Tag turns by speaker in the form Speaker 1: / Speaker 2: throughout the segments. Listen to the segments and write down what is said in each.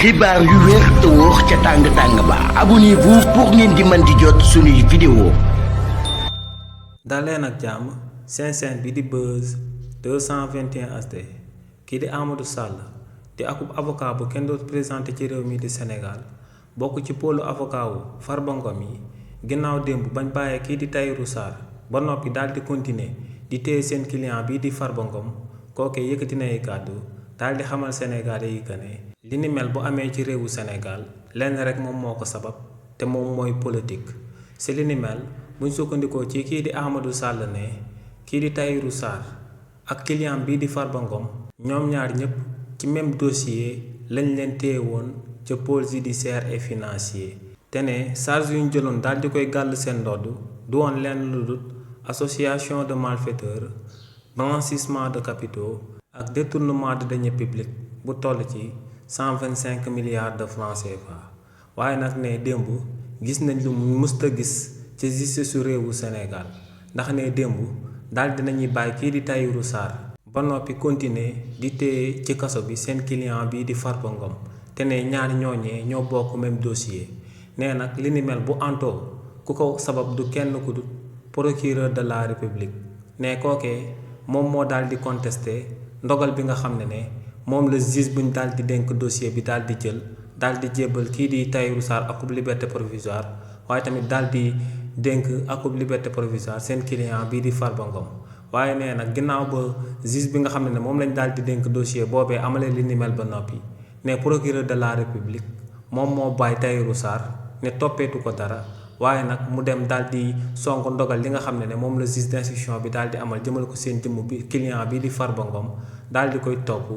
Speaker 1: xibaar yu wér te wóor ca tàng ba abonnez-vous pour ngeen di mën di jot suñuy vidéo.
Speaker 2: daleen ak jàmm seen chaîne bi di Buzz 221 HD kii di Amadou Sall di akub avocat bu kenn dootu présenté ci réew mi di Sénégal bokk ci pôlu avocat wu Farba Ngom yi ginnaaw démb bañ bàyyee kii di Tahirou Sarr ba noppi daal di continuer di téye seen client bii di Farba Ngom kookee yëkkati na ay kàddu daal di xamal Sénégalais yi que ne li ni mel bu amee ci réewu Sénégal lenn rek moom moo ko sabab te moom mooy politique si li ni mel buñ sukkandikoo ci kii di Amadou Sall ne kii di Tahirou Sarr ak client bii di Farba Ngom ñoom ñaar ñëpp ci même dossier lañ leen téye woon ca pôle judiciaire et financier te ne charge yu ñu jëloon daal di koy gàll seen ndodd du woon lenn lu dul association de malfaiteurs blanchissement de capitaux ak détournement de deniers publics bu toll ci 125 milliards de francs CFA waaye nag ne démb gis nañ lu musta gis ci justice su réewu Sénégal ndax ne démb daal dinañuy bàyyi kii di Tahirou Sarr ba noppi continuer di téye ci kaso bi seen client bii di Farba Ngom te ne ñaar ñooñee ñoo bokk même dossier nee nag li ni mel bu antoo ku ko sabab du kenn ku dul procureur de la république ne kookee moom moo daal di contester ndogal bi nga xam ne moom la juge buñ daal di dénk dossier bi daal di jël daal di jébbal kii di Tahirou Sarr akub liberté provisoire waaye tamit daal di dénk akub liberté provisoire seen client bii di Farba Ngom waaye nee nag ginnaaw ba juge bi nga xam ne moom lañ daal di dénk dossier boobee amalee li ni mel ba noppi ne procureur de la république moom moo bàyyi Tahirou Sarr ne toppeetu ko dara waaye nag mu dem daal di sonk ndogal li nga xam ne moom la juge d'instruction bi daal di amal jëmal ko seen jëmm bi client bi di Farba Ngom daal di koy topp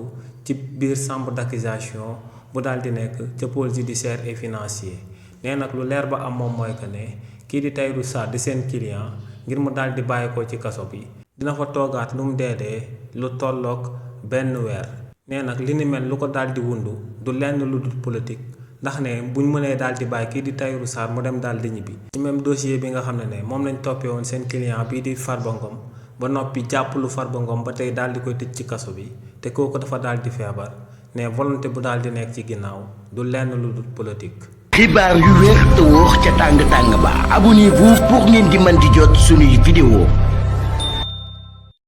Speaker 2: ci biir chambre d'accusation bu daal di nekk ca pôle judiciaire et financier nee nag lu leer ba am moom mooy que ne kii di Tahirou Sarr di seen client ngir mu daal di bàyyi ko ci kaso bi dina fa toogaat lu mu dee lu tolloog benn weer nee nag li ni mel lu ko daal di wundu du lenn lu dul politique ndax ne buñ mënee daal di bàyyi kii di Tahirou Sarr mu dem daal di ñibbi ci même dossier bi nga xam ne moom lañ toppee woon seen client bii di Farba Ngom ba noppi jàpp lu Farba Ngom ba tey daal di koy tëj ci kaso bi te kooku dafa daal di feebar ne volonté bu daal di nekk ci ginnaaw du lenn lu dul politique.
Speaker 1: xibaar yu wér te wóor ca tàng ba abonnez-vous pour ngeen di mën di jot suñuy vidéo.